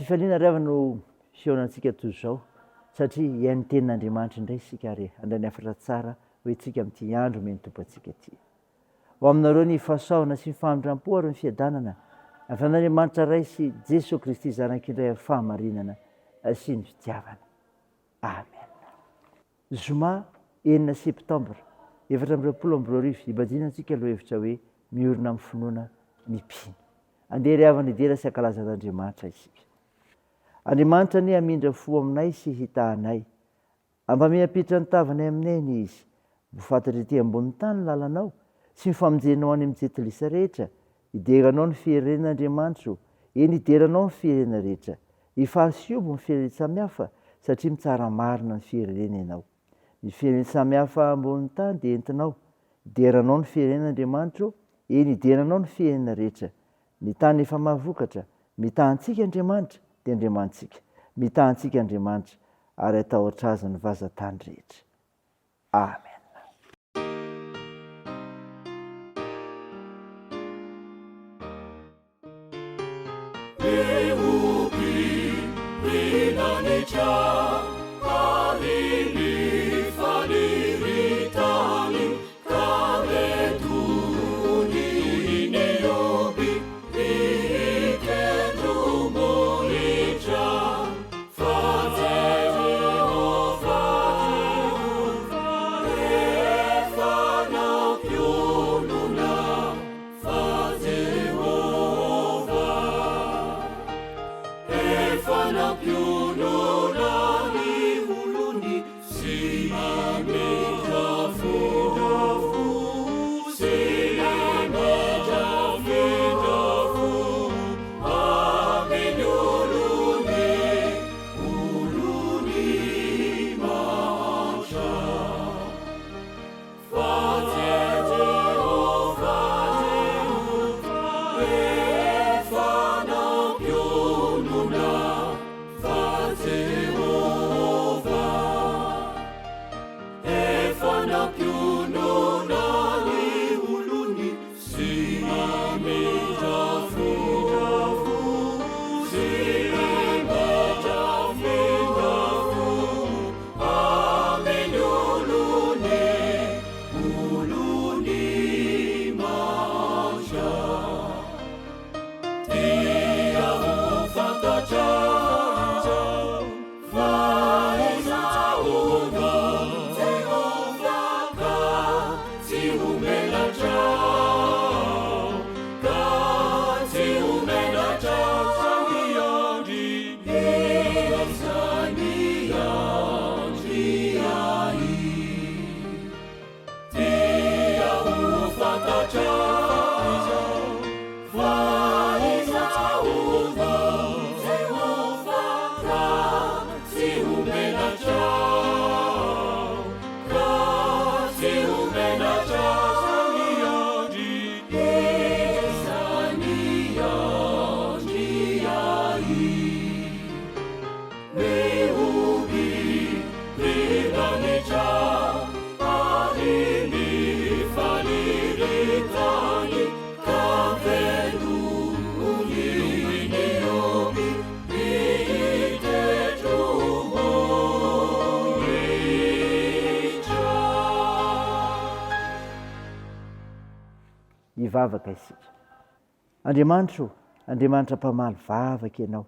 fifaliana ry avy no fihaonantsika toy izao satria iain'ny tenin'Andriamanitra indray isika re andray ny afatra tsara hoe tsika amin'ity andro menotompo antsika ity. Ho aminareo ny fahasahoana sy ny fahandram-po ary ny fiadanana avy an'Andriamanitra ray sy Jesosy Kristy zanak'indray amin'ny fahamarinana sy ny fitiavana. Amen. Zoma 9 septambra 2024 ibadina antsika lohahevitra hoe miorina amin'ny finoana mipiny. Andeha ry havana idera sy ankalazan'Andriamanitra isika. Andriamanitra ny hamindra fo aminay sy hitahanay. Ampame hampiditra ny tavanay aminay ny izy. Voafatatra ety ambony tany ny lalanao sy ny famonjenao any amin'ny jetilisa rehetra. Hideranao ny fiherenan'Andriamanitra. Eny hideranao ny fiherena rehetra. Hifaly sy obo ny fiherena samihafa satria mitsara marina ny fiherena ianao. Ny fiherena samihafa ambony tany dia entinao. Hideranao ny fiherenan'Andriamanitra. Eny hideranao ny fiherena rehetra. Ny tany efa mahavokatra. Mitahantsika Andriamanitra dia Andriamantsika. Mitahantsika Andriamanitra ary atahotra azy ny vazan-tany rehetra. Amen. Hivavaka isika. Andriamanitra, Andriamanitra mpamaly vavaka ianao.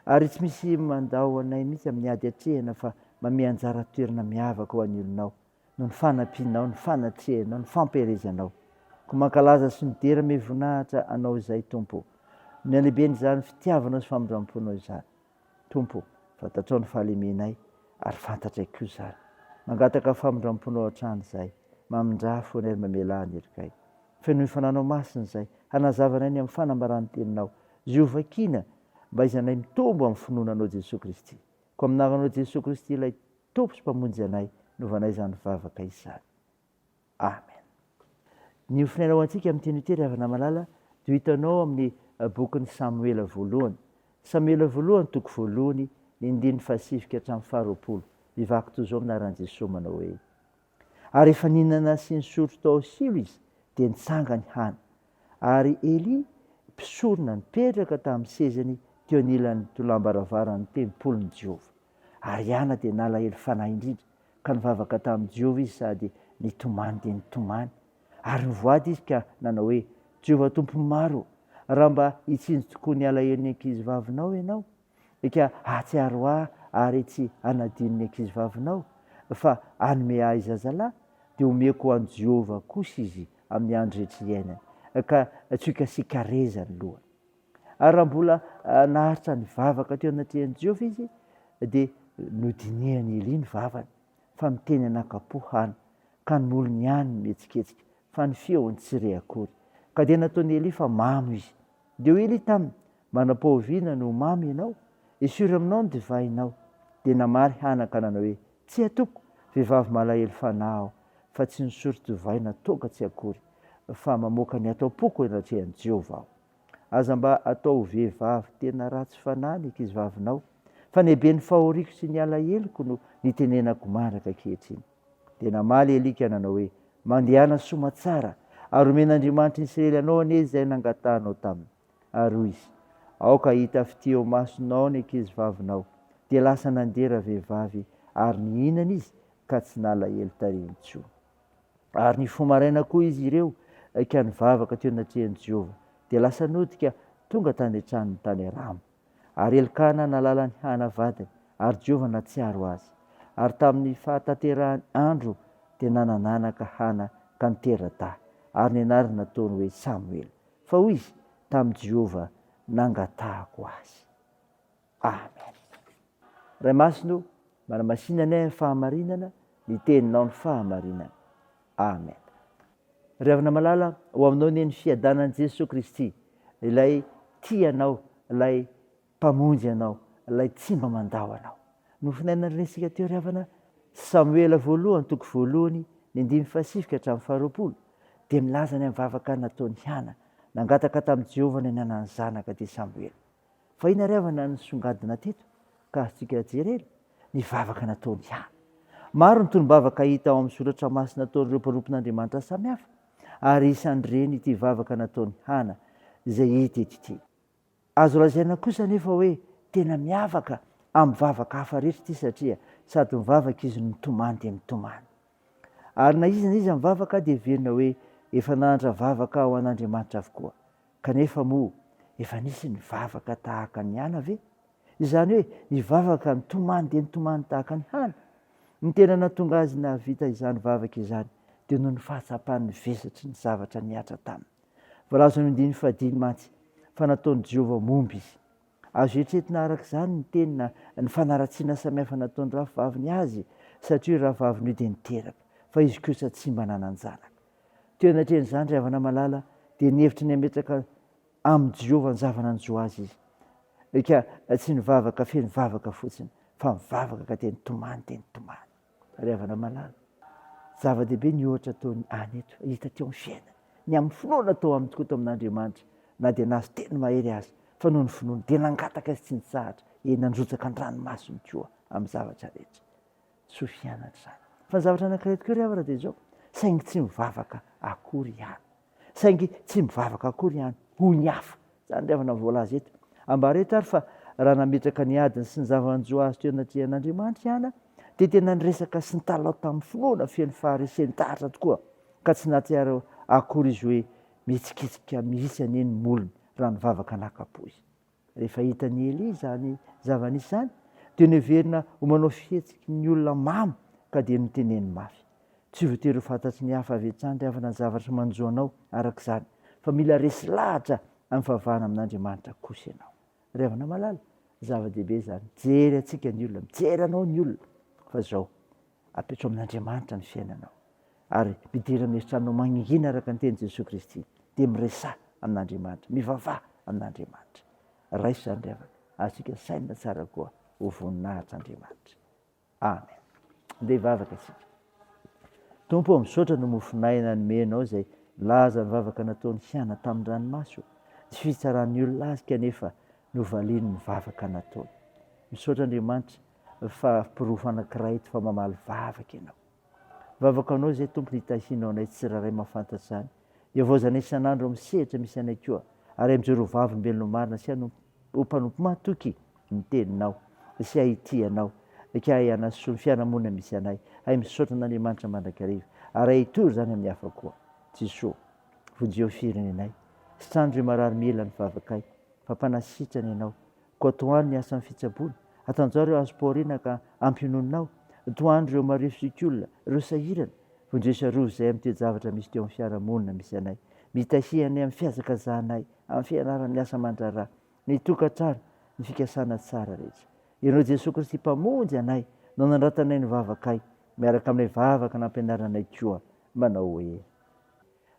Ary tsy misy mandao anay mihitsy amin'ny ady hatrehana fa mame anjara toerana miavaka ho an'ny olonao. No ny fanampianao, ny fanatrehanao, ny fampiherezanao. Ko mankalaza sy midera me voninahitra anao izay Tompo. Ny alehiben' izany fitiavanao sy famondram-ponao izany. Tompo, fantatrao ny fahalemenay ary fantatray koa izany. Mangataka famondram-ponao hatrany izay. Mamindra fonay ary mamelahany erikay. Feno fananao masina izay, hanazavanay ny amin'ny fanambarany teninao. Ziovakiana mba izanay mitombo amin'ny finoananao Jesosy Kristy. Ko aminaranao Jesosy Kristy ilay tompo sy mpamonjy anay, novanay izany vavaka izany. Amen. Ny ofinainao antsika amin'ny teny tery havana malala dia hitanao amin'ny bokin'ny Samuela voalohany. Samuela voalohany toko voalohany ny 9 hatramin'ny 20. Mivako toy izao minaran'i Jesosy manao hoe: ary efa nihinana sy nisotro tao silo izy dia nitsanga ny hany. Ary Eli mpisorona nipetraka tamin'ny sezany teo anilan'ny tolambaravarany tempolony Jehova. Ary iana dia nalahelo fanahy indrindra ka nivavaka tamin'i Jehova izy sady nitomany dia nitomany. Ary nivoady izy ka nanao hoe Jehova tompony maro, raha mba hitsinjo tokoa ny alahelony ankizivavinao ianao, ka hatsiaro ahy ary tsy hanadino ny ankizivavinao, fa hanome ahy zazalahy dia omeko ho an'i Jehova kosa izy amin'ny andro rehetra iainany, ka tsika sikarezany lohany. Ary raha mbola naharitra ny vavaka teo anatrehan'i Jehova izy dia nodinihany Elia ny vavany, fa miteny anakapohana ka ny olony ihany mihetsiketsika fa ny feony tsy re akory. Ka dia nataony Elia fa mamo izy. Dia ho Elia taminy, manam-pahoviana no mamy ianao, esory aminao ny divainao. Dia namary Hana ka nanao hoe tsy atoko, vehivavy malahelo fanahy aho, fa tsy nisory divay natoaka tsy akory, fa mamoaka ny atao poko anatrehan'i Jehova aho. Aza mba atao vehivavy tena ratsy fanahy ny ankizivavinao, fa lehibe ny fahoriako sy ny alaheloko no nitenenako mandraka ankehitriny. Dia namaly Elia ka nanao hoe mandehana soma tsara, ary omen'Andriamanitra ny Israely anao anie izay nangatanao taminy. Ary hoy izy, aoka hita fiteo masonao ny ankizivavinao, dia lasa nandera vehivavy ary nihinana izy ka tsy nalahelo tarehy intsony. Ary nifo maraina koa izy ireo ka nivavaka teo anatrehan'i Jehova, dia lasa nodika tonga tany an-tranony tany Rama. Ary Elikana nalala ny Hana vadiny, ary Jehova natsiaro azy. Ary tamin'ny fahatanterahany andro dia nanananaka Hana ka nitera-daha, ary ny anarany nataony hoe Samuela, fa hoy izy tamin'i Jehova nangatahako azy. Amen. Ray masino, manamasinana ny fahamarinana, ny teninao ny fahamarinana. Amen. Ry havana malala, ho aminao ny fiadanan'i Jesosy Kristy, ilay tianao, ilay mpamonjy anao, ilay tsy mba mandao anao. Nofinainana resika teo ry havana, Samuela voalohany, toko voalohany, ny 5 hatramin'ny 20, dia milaza ny mivavaka nataony Hana, nangataka tamin'i Jehova ny nanany zanaka ty Samuela. Fa ina ry havana ny songadina teto, ka azontsika jerena ny vavaka nataony Hana. Maro ny tolombavaka hita ao amin'ny soratra masina nataon'ireo mpanompon'Andriamanitra samihafa, ary isan'ireny ity vavaka nataony Hana izay hita eto ity. Azo lazaina kosa nefa hoe tena miavaka amin'ny vavaka hafa rehetra ity satria sady mivavaka izy nitomany dia nitomany. Ary na izy mivavaka dia verina hoe efa nahandra vavaka ao an'Andriamanitra avokoa. Kanefa moa efa nisy ny vavaka tahaka ny Hana ve? Izany hoe ny vavaka nitomany dia nitomany tahaka ny Hana. Ny tena nahatonga azy nahavita izany vavaka izany dia noho ny fahatsapany vesatry ny zavatra niatra taminy. Voalaza ny 15 mantsy fa nataon'i Jehova momby izy. Azo eritreretina arak'izany ny tenina ny fanaratsiana samihafa nataon'ny rahavaviny azy, satria rahavaviny io dia niteraka, fa izy kosa tsy mba nanan-janaka. Teo anatrehan'izany ry havana malala dia nihevitra ny ametraka amin'i Jehova ny zava-nanjo azy izy. Ka tsy nivavaka feno vavaka fotsiny, fa mivavaka ka dia nitomany dia nitomany. Ry havana malala, zava-dehibe ny ohatra ataony any eto, hita teo amin'ny fiainana, ny amin'ny finoana atao aminy tokoa tao amin'Andriamanitra, na dia nahazo teny mahery azy, fa noho ny finoana dia nangataka azy tsy nitsahatra, nandrotsaka an-dranomasiny koa amin'ny zavatra rehetra. Sofianatra izany. Fa ny zavatra anankiray tokoa ry havana dia izao, saingy tsy mivavaka akory ihany. Saingy tsy mivavaka akory ihany, hoy ny hafa. Izany ry havana voalaza eto. Ambara eto ary fa raha nametraka ny adiny sy ny zava-manjo azy teo anatrehan'Andriamanitra ihany, dia tena niresaka sy nitalao tamin'ny finoana feno faharesen'ny-tahatra tokoa, ka tsy nahatsiaro akory izy hoe mihetsiketsika mihitsy aneny molony raha nivavaka nakapo izy. Rehefa hitan'ny Elia izany zava-nisy izany, dia neverina ho manao fihetsiky ny olona mamy ka dia niteneny mafy. Tsy voatery ho fantatry ny hafa avy hatrany ry havana zavatra manjoanao arak'izany, fa mila resy lahatra amin'ny fahavahana amin'Andriamanitra kosa ianao. Ry havana malala, zava-dehibe izany, jery atsika ny olona, mijery anao ny olona, fa izao apetrao amin'Andriamanitra ny fiainanao, ary midira mieritrannao maningina araka ny tenin'i Jesosy Kristy, dia miresaha amin'Andriamanitra, mivavaha amin'Andriamanitra. Raiso izany ry havana, azontsika saina tsara koa ho voninahitra Andriamanitra. Amen. Andeha hivavaka isika. Tompo, misaotra no mofinay nanomenao izay laza ny vavaka nataony Hana tamin'ny ranomasina, tsy fitsaran'ny olona azy kanefa novaliany ny vavaka nataony. Misaotra Andriamanitra fa pirofo anankiray eto fa mamaly vavaka ianao. Vavaka anao izay tompo nitahinao anay tsiraray mahafantatra izany. Iavoazana isan'andro amin'ny sehatra misy anay koa, ary amin'izay vavy mbelona marina sy ho mpanompo matoky ny teninao sy ahitianao ka ianasoa ny fiarahamonina misy anay hay misaotra n'Andriamanitra mandrakariva ary ahitory zany amin'ny hafa koa Jesoa vonjeo firenenay sitrandro marary mila ny vavakay fampanasitrany ianao koa toany ny asan'ny fitsaboana atanjao ireo azo paorina ka ampiononao toandro ireo mario sikolona ireo sahirana vonjeo sarozy izay amin'ny toe-javatra misy teo amin'ny fiarahamonina misy anay mitahianay amin'ny fiazakazanay amin'ny fianarany asa mandraraha ny tokantrano ny fikasana tsara rehetra ianao Jesosy Kristy mpamonjy anay no nanratanay ny vavakay miaraka amin'ilay vavaka nampianaranay koa manao hoe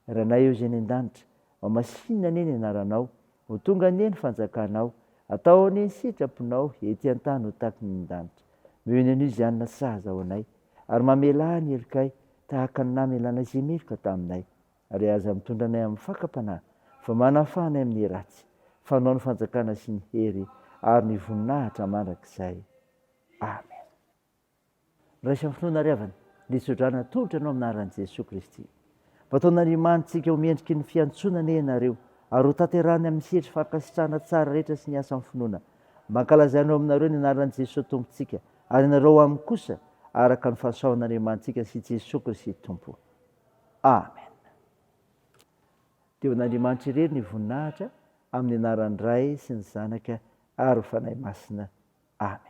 raha nay eo izay ny an-danitra masinina ne ny anaranao ho tonga ne ny fanjakanao atao ne ny sitraponao ety an-tany ho tahaky ny an-danitra miono an'io izy anona saza ao anay ary mamela ny helikay tahaka ny namelanay izay meloka taminay ary aza mitondra anay amin'ny fakapanahy fa manafanay amin'ny ratsy fanao ny fanjakana sy ny hery ary ny voninahitra mandrakizay amen. Raisa finoana riavana litsodrana tongotra anao amin'ny anaran'i Jesosy Kristy fataon'Andriamanitsika ho mendriky ny fiantsonana ianareo ary ho tanterahany amin'ny sehatry fankasitrahana tsara rehetra sy ny asan'ny finoana mankalazanao aminareo ny anaran'i Jesosy Tompontsika ary ianareo amin'ny kosa araka ny fahasahoan'Andriamanitsika sy Jesosy Kristy Tompo amen. Teo an'Andriamanitra irery ny voninahitra amin'ny anaran'ny Ray sy ny Zanaka ary ho fanahy masina amen.